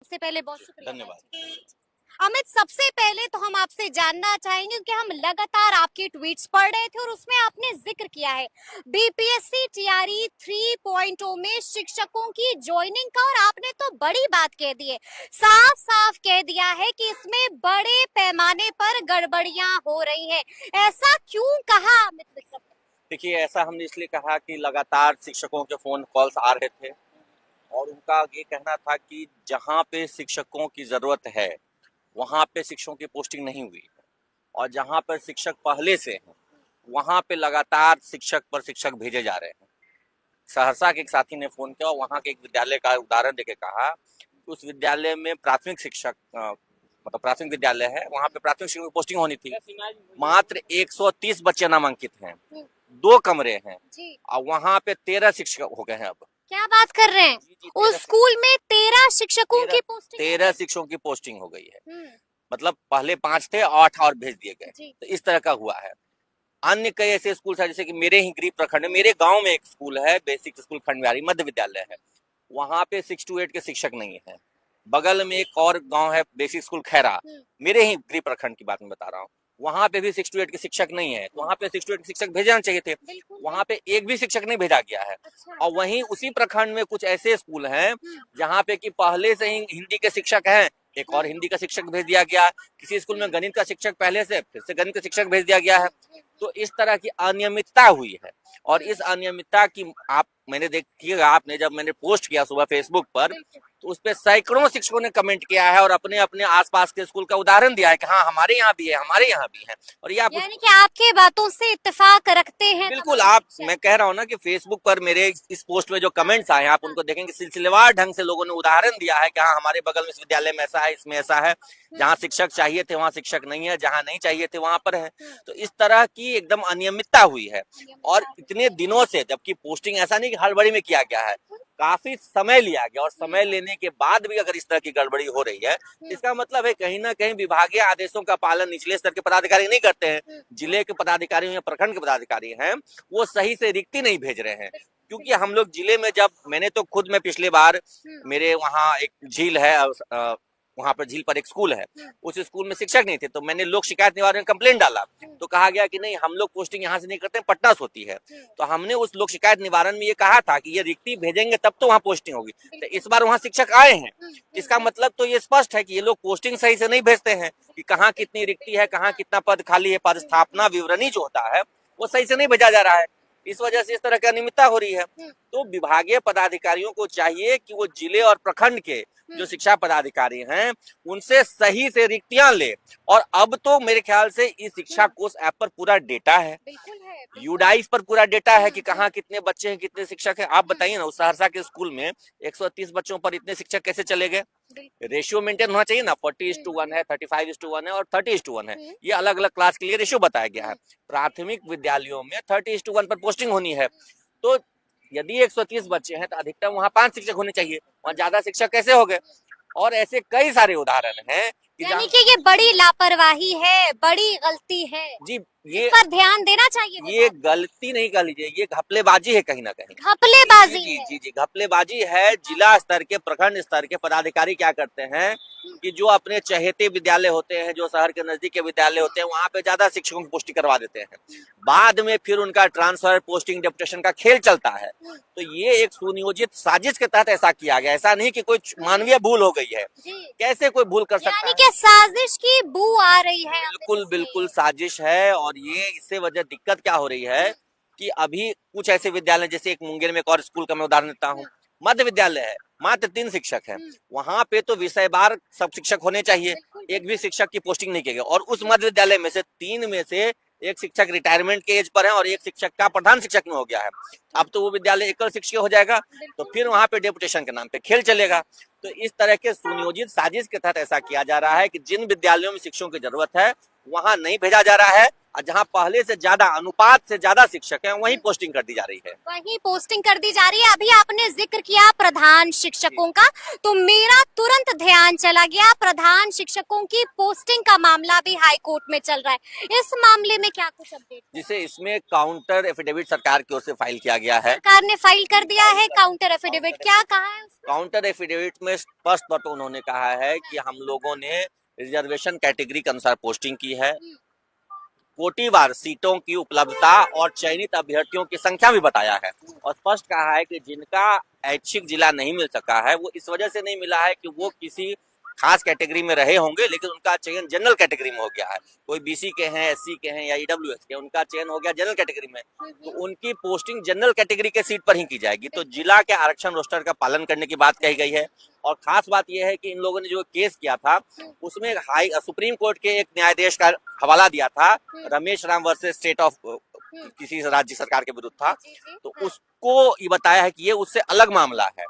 उससे पहले बहुत शुक्रिया। धन्यवाद। अमित, सबसे पहले तो हम आपसे जानना चाहेंगे कि हम लगातार आपके ट्वीट्स पढ़ रहे थे और उसमें आपने जिक्र किया है बीपीएससी टीआरई 3.0 में शिक्षकों की ज्वाइनिंग का, और आपने तो बड़ी बात कह दी है, साफ साफ कह दिया है कि इसमें बड़े पैमाने पर गड़बड़ियां हो रही हैं। ऐसा क्यों कहा अमित विक्रम ने? देखिए, ऐसा हमने इसलिए कहा कि लगातार शिक्षकों के फोन कॉल्स आ रहे थे और उनका ये कहना था कि जहाँ पे शिक्षकों की जरूरत है वहाँ पे शिक्षकों की पोस्टिंग नहीं हुई है, और जहाँ पर शिक्षक पहले से हैं वहाँ पे लगातार शिक्षक पर शिक्षक भेजे जा रहे हैं। सहरसा के एक साथी ने फोन किया और वहाँ के एक विद्यालय का उदाहरण देके कहा कि उस विद्यालय में प्राथमिक शिक्षक मतलब प्राथमिक विद्यालय है, वहाँ पे प्राथमिक शिक्षक की पोस्टिंग होनी थी, मात्र 130 बच्चे नामांकित हैं, 2 कमरे हैं और वहाँ पे 13 शिक्षक हो गए हैं। अब क्या बात कर रहे हैं? उस स्कूल में 13 शिक्षकों की पोस्टिंग 13 शिक्षकों की पोस्टिंग हो गई है। मतलब पहले 5 थे, 8 और भेज दिए गए। तो इस तरह का हुआ है। अन्य कई ऐसे स्कूल है, जैसे कि मेरे ही गृह प्रखंड में, मेरे गांव में एक स्कूल है, बेसिक स्कूल खंडवारी मध्य विद्यालय है, वहां पे 6 to 8 के शिक्षक नहीं है। बगल में एक और गांव है बेसिक स्कूल खैरा, मेरे ही गृह प्रखंड की बात मैं बता रहा हूँ, वहां पे भी 6 to 8 के शिक्षक नहीं है। तो वहां पे 6 to 8 के शिक्षक भेजना चाहिए थे, वहां पे एक भी शिक्षक नहीं भेजा गया है। और वहीं उसी प्रखंड में कुछ ऐसे स्कूल हैं जहाँ पे कि पहले से ही हिंदी के शिक्षक हैं, एक और हिंदी का शिक्षक भेज दिया गया। किसी स्कूल में गणित का शिक्षक पहले से, फिर से गणित का शिक्षक भेज दिया गया है। तो इस तरह की अनियमितता हुई है, और इस अनियमितता की मैंने देखिएगा, आपने जब मैंने पोस्ट किया सुबह फेसबुक पर, तो उस पर सैकड़ों शिक्षकों ने कमेंट किया है और अपने अपने आसपास के स्कूल का उदाहरण दिया है कि हाँ हमारे यहाँ भी है, हमारे यहाँ भी है। और ये आप यानी कि आपके बातों से इत्तेफाक रखते हैं? बिल्कुल। आप, मैं कह रहा हूँ ना कि फेसबुक पर मेरे इस पोस्ट में जो कमेंट्स आए हैं, आप उनको देखेंगे, सिलसिलेवार ढंग से लोगों ने उदाहरण दिया है कि हाँ हमारे बगल में इस विद्यालय में ऐसा है, इसमें ऐसा है, जहाँ शिक्षक चाहिए थे वहाँ शिक्षक नहीं है, जहाँ नहीं चाहिए थे वहां पर है। तो इस तरह की एकदम अनियमितता हुई है, और इतने दिनों से, जबकि पोस्टिंग ऐसा नहीं कि हड़बड़ी में किया गया है, काफी समय लिया गया, और समय लेने के बाद भी अगर इस तरह की गड़बड़ी हो रही है, इसका मतलब है कहीं ना कहीं विभागीय आदेशों का पालन निचले स्तर के पदाधिकारी नहीं करते हैं। जिले के पदाधिकारी या प्रखंड के पदाधिकारी हैं, वो सही से रिक्ति नहीं भेज रहे हैं। क्योंकि हम लोग जिले में, जब मैंने तो खुद में पिछले बार, मेरे वहाँ एक झील है, वहां पर झील पर एक स्कूल है, उस स्कूल में शिक्षक नहीं थे, तो मैंने लोक शिकायत निवारण में कंप्लेंट डाला, तो कहा गया कि नहीं, हम लोग पोस्टिंग यहाँ से नहीं करते, पटना से होती है। तो हमने उस लोक शिकायत निवारण में ये कहा था कि ये रिक्ति भेजेंगे तब तो वहाँ पोस्टिंग होगी। तो इस बार वहाँ शिक्षक आए हैं, इसका मतलब तो ये स्पष्ट है कि ये लोग पोस्टिंग सही से नहीं भेजते हैं, कि कहाँ कितनी रिक्ति है, कहाँ कितना पद खाली है, पद स्थापना विवरणी जो होता है वो सही से नहीं भेजा जा रहा है। इस वजह से इस तरह की अनियमितता हो रही है। तो विभागीय पदाधिकारियों को चाहिए कि वो जिले और प्रखंड के जो शिक्षा पदाधिकारी हैं उनसे सही से रिक्तियां ले। और अब तो मेरे ख्याल से इस शिक्षा कोष ऐप पर पूरा डेटा है, यूडाइस पर पूरा डेटा है कि कहाँ कितने बच्चे हैं, कितने शिक्षक हैं। आप बताइए ना, उस सहरसा के स्कूल में 130 बच्चों पर इतने शिक्षक कैसे चले गए? रेशियो मेंटेन होना चाहिए ना, 40:1 है, 35:1 है और 30:1 है। ये अलग अलग क्लास के लिए रेशियो बताया गया है। प्राथमिक विद्यालयों में 30:1 पर पोस्टिंग होनी है। तो यदि 130 बच्चे हैं तो अधिकतम वहाँ 5 शिक्षक होने चाहिए, वहाँ ज्यादा शिक्षक कैसे हो गए? और ऐसे कई सारे उदाहरण हैं यानी कि ये बड़ी लापरवाही है, बड़ी गलती है जी। इस पर ध्यान देना चाहिए। ये गलती नहीं कह लीजिए, ये घपलेबाजी है कहीं ना कहीं। घपलेबाजी जी जी जी, घपलेबाजी है। जिला स्तर के, प्रखंड स्तर के पदाधिकारी क्या करते हैं कि जो अपने चहेते विद्यालय होते हैं, जो शहर के नजदीक के विद्यालय होते हैं, वहां पे ज्यादा शिक्षकों की पोस्टिंग करवा देते हैं। बाद में फिर उनका ट्रांसफर, पोस्टिंग, डेपुटेशन का खेल चलता है। तो ये एक सुनियोजित साजिश के तहत ऐसा किया गया, ऐसा नहीं कि कोई मानवीय भूल हो गई है। कैसे कोई भूल कर सकता है? साजिश की बू आ रही है। बिल्कुल बिल्कुल साजिश है। और ये इससे वजह दिक्कत क्या हो रही है कि अभी कुछ ऐसे विद्यालय, जैसे एक मुंगेर में एक और स्कूल का मैं उदाहरण देता हूँ, मध्य विद्यालय है, मात्र 3 शिक्षक हैं। वहां पे तो विषयवार सब शिक्षक होने चाहिए, एक भी शिक्षक की पोस्टिंग नहीं की गई। और उस मध्य विद्यालय में से 3 में से एक शिक्षक रिटायरमेंट के एज पर है और एक शिक्षक का प्रधान शिक्षक में हो गया है। अब तो वो विद्यालय एकल शिक्षक हो जाएगा, तो फिर वहां पे डेपुटेशन के नाम पे खेल चलेगा। तो इस तरह के सुनियोजित साजिश के तहत ऐसा किया जा रहा है कि जिन विद्यालयों में शिक्षकों की जरूरत है वहां नहीं भेजा जा रहा है, जहाँ पहले से ज्यादा अनुपात से ज्यादा शिक्षक हैं वहीं पोस्टिंग कर दी जा रही है। वही पोस्टिंग कर दी जा रही है। अभी आपने जिक्र किया प्रधान शिक्षकों का, तो मेरा तुरंत ध्यान चला गया प्रधान शिक्षकों की पोस्टिंग का मामला भी हाई कोर्ट में चल रहा है। इस मामले में क्या कुछ अपडेट? जिसे इसमें काउंटर एफिडेविट सरकार की ओर से फाइल किया गया है। सरकार ने फाइल कर दिया है काउंटर एफिडेविट, क्या कहा है उसमें? काउंटर एफिडेविट में स्पष्ट तौर पर उन्होंने कहा है कि हम लोगों ने रिजर्वेशन कैटेगरी के अनुसार पोस्टिंग की है, कोटिवार सीटों की उपलब्धता और चयनित अभ्यर्थियों की संख्या भी बताया है, और स्पष्ट कहा है कि जिनका ऐच्छिक जिला नहीं मिल सका है वो इस वजह से नहीं मिला है कि वो किसी खास कैटेगरी में रहे होंगे, लेकिन उनका चयन जनरल कैटेगरी में हो गया है। कोई बीसी के हैं, एससी के हैं या ईडब्ल्यूएस के, उनका चयन हो गया जनरल कैटेगरी में, तो उनकी पोस्टिंग जनरल कैटेगरी के सीट पर ही की जाएगी। तो जिला के आरक्षण रोस्टर का पालन करने की बात कही गई है। और खास बात यह है कि इन लोगों ने जो केस किया था उसमें सुप्रीम कोर्ट के एक न्यायाधीश का हवाला दिया था, Ramesh Ram versus state of किसी राज्य सरकार के विरुद्ध था, तो उसको ये बताया है कि ये उससे अलग मामला है।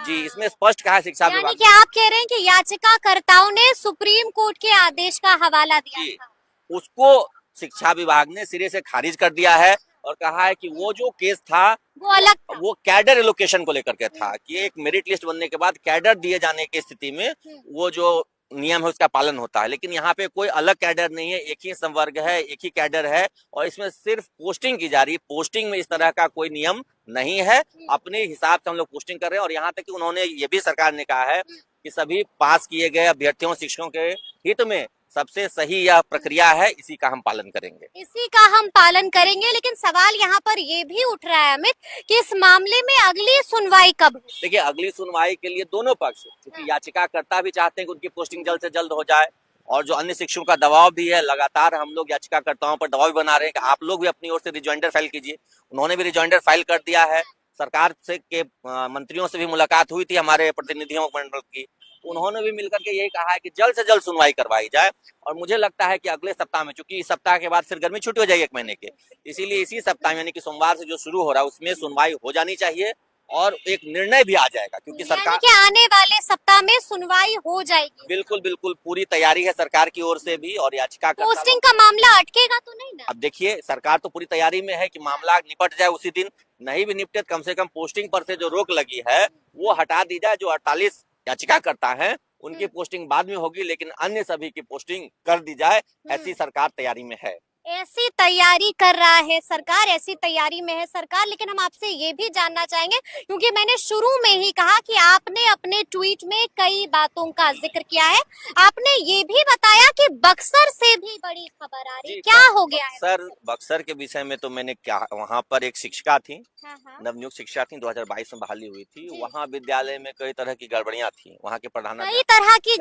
जी, इसमें स्पष्ट कहा है शिक्षा यानी विभाग। कि आप कह रहे हैं कि याचिकाकर्ताओं ने सुप्रीम कोर्ट के आदेश का हवाला दिया था, उसको शिक्षा विभाग ने सिरे से खारिज कर दिया है और कहा है कि वो जो केस था वो अलग था। वो कैडर एलोकेशन को लेकर के था कि एक मेरिट लिस्ट बनने के बाद कैडर दिए जाने की स्थिति में वो जो नियम है उसका पालन होता है, लेकिन यहाँ पे कोई अलग कैडर नहीं है, एक ही संवर्ग है, एक ही कैडर है और इसमें सिर्फ पोस्टिंग की जा रही है। पोस्टिंग में इस तरह का कोई नियम नहीं है, अपने हिसाब से हम लोग पोस्टिंग कर रहे हैं। और यहाँ तक कि उन्होंने ये भी सरकार ने कहा है कि सभी पास किए गए अभ्यर्थियों शिक्षकों के हित में सबसे सही यह प्रक्रिया है, इसी का हम पालन करेंगे। इसी का हम पालन करेंगे। लेकिन सवाल यहाँ पर ये भी उठ रहा है अमित कि इस मामले में अगली सुनवाई कब? देखिए, अगली सुनवाई के लिए दोनों पक्ष, क्योंकि याचिकाकर्ता भी चाहते हैं कि उनकी पोस्टिंग जल्द से जल्द हो जाए और जो अन्य शिक्षकों का दबाव भी है, लगातार हम लोग याचिकाकर्ताओं पर दबाव भी बना रहे हैं कि आप लोग भी अपनी ओर से रिजॉइंडर फाइल कीजिए। उन्होंने भी रिजॉइंडर फाइल कर दिया है। सरकार से के मंत्रियों से भी मुलाकात हुई थी हमारे प्रतिनिधियों मंडल की, उन्होंने भी मिलकर के यही कहा है कि जल्द से जल्द सुनवाई करवाई जाए। और मुझे लगता है कि अगले सप्ताह में, चूंकि इस सप्ताह के बाद फिर गर्मी छुट्टी हो जाएगी 1 महीने के, इसीलिए इसी सप्ताह यानी कि सोमवार से जो शुरू हो रहा है उसमें सुनवाई हो जानी चाहिए और एक निर्णय भी आ जाएगा, क्योंकि सरकार के आने वाले सप्ताह में सुनवाई हो जाएगी। बिल्कुल बिल्कुल पूरी तैयारी है सरकार की ओर से भी। और याचिका पोस्टिंग का मामला अटकेगा तो नहीं ना? अब देखिए, सरकार तो पूरी तैयारी में है कि मामला निपट जाए उसी दिन, नहीं भी निपटे कम से कम पोस्टिंग पर से जो रोक लगी है वो हटा दी जाए। जो 48 याचिकाकर्ता हैं उनकी पोस्टिंग बाद में होगी, लेकिन अन्य सभी की पोस्टिंग कर दी जाए, ऐसी सरकार तैयारी में है। ऐसी तैयारी कर रहा है सरकार, ऐसी तैयारी में है सरकार। लेकिन हम आपसे ये भी जानना चाहेंगे, क्योंकि मैंने शुरू में ही कहा कि आपने अपने ट्वीट में कई बातों का जिक्र किया है। आपने ये भी बताया कि बक्सर से भी बड़ी खबर आ रही, क्या हो गया है? बक्सर के विषय में तो मैंने क्या, वहाँ पर एक शिक्षिका थी, हाँ। नवनियुक्त शिक्षिका थी, 2022 में बहाली हुई थी। वहाँ विद्यालय में कई तरह की गड़बड़ियाँ थी। वहाँ के प्रधान कई तरह की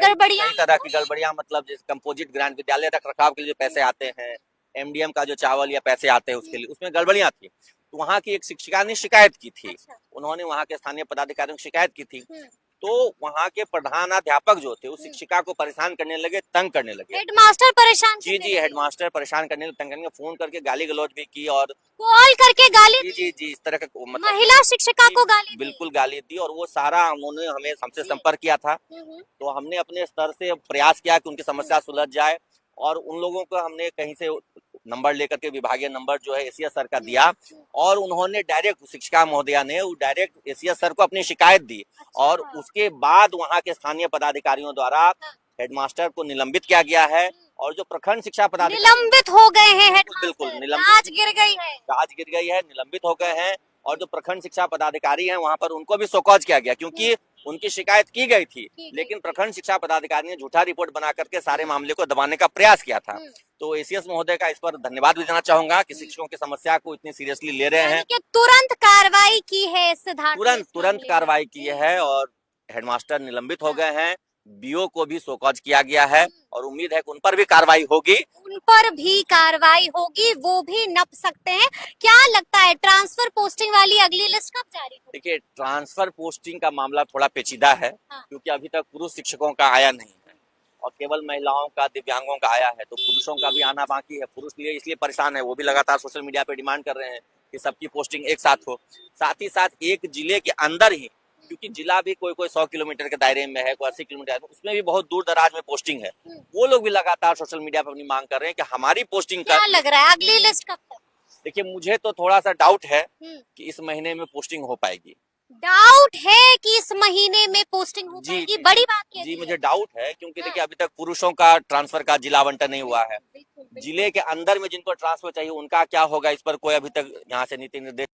गड़बड़ियाँ मतलब जैसे कंपोजिट ग्रांट, विद्यालय रख रखाव के लिए पैसे आते हैं, एमडीएम का जो चावल या पैसे आते हैं उसके लिए, उसमें गड़बड़ियां थी। तो वहाँ की एक शिक्षिका ने शिकायत की थी। उन्होंने वहाँ के स्थानीय पदाधिकारियों की शिकायत की थी, तो वहाँ के प्रधानाध्यापक जो थे उस शिक्षिका को परेशान करने लगे, तंग करने लगे। हेडमास्टर परेशान? जी, हेडमास्टर परेशान करने लगे, तंग करने, फोन करके गाली गलौज भी की और कॉल करके गाली? जी, इस तरह का मतलब महिला शिक्षिका को गाली? बिल्कुल गाली दी। और वो सारा उन्होंने हमसे संपर्क किया था, तो हमने अपने स्तर से प्रयास किया कि उनकी समस्या सुलझ जाए। और उन लोगों को हमने कहीं से नंबर लेकर के, विभागीय नंबर जो है एसीएस सर का दिया, और उन्होंने डायरेक्ट, शिक्षिका महोदया ने डायरेक्ट एसीएस सर को अपनी शिकायत दी। और उसके बाद वहाँ के स्थानीय पदाधिकारियों द्वारा हेडमास्टर को निलंबित किया गया है। और जो प्रखंड शिक्षा पदाधिकारी निलंबित हो गए हैं, बिल्कुल आज गिर गई है, निलंबित हो गए हैं। और जो प्रखंड शिक्षा पदाधिकारी हैं वहाँ पर उनको भी शोकॉज किया गया, क्योंकि उनकी शिकायत की गई थी, लेकिन प्रखंड शिक्षा पदाधिकारी ने झूठा रिपोर्ट बना करके सारे मामले को दबाने का प्रयास किया था। तो एसीएस महोदय का इस पर धन्यवाद भी देना चाहूंगा कि शिक्षकों की समस्या को इतनी सीरियसली ले रहे हैं। तुरंत कार्रवाई की है, तुरंत कार्रवाई की है और हेडमास्टर निलंबित हो गए हैं। बीओ को भी शोकॉज किया गया है और उम्मीद है कि उन पर भी कार्रवाई होगी। वो भी नप सकते हैं। क्या लगता है ट्रांसफर पोस्टिंग वाली अगली लिस्ट कब जारी होगी? देखिए, ट्रांसफर पोस्टिंग का मामला थोड़ा पेचीदा है, क्योंकि अभी तक पुरुष शिक्षकों का आया नहीं है और केवल महिलाओं का, दिव्यांगों का आया है। तो पुरुषों का भी आना बाकी है। पुरुष लिए इसलिए परेशान है, वो भी लगातार सोशल मीडिया पे डिमांड कर रहे हैं कि सबकी पोस्टिंग एक साथ हो। साथ ही साथ एक जिले के अंदर ही क्योंकि जिला भी कोई कोई 100 किलोमीटर के दायरे में है, कोई 80 किलोमीटर, उसमें भी बहुत दूर दराज में पोस्टिंग है। वो लोग भी लगातार सोशल मीडिया पर अपनी मांग कर रहे हैं कि हमारी पोस्टिंग क्या का। लग रहा है अगली लिस्ट कब तक? देखिए, मुझे तो थोड़ा सा डाउट है हम्म। कि इस महीने में पोस्टिंग हो पाएगी। डाउट है कि इस महीने में पोस्टिंग हो जी, पाएगी, बड़ी बात कह जी दी मुझे है। डाउट है, क्योंकि हाँ। देखिए अभी तक पुरुषों का ट्रांसफर का जिला आवंटन नहीं हुआ है। बिल्कुल, बिल्कुल। जिले के अंदर में जिनको ट्रांसफर चाहिए उनका क्या होगा, इस पर कोई अभी तक यहाँ से नीति निर्देश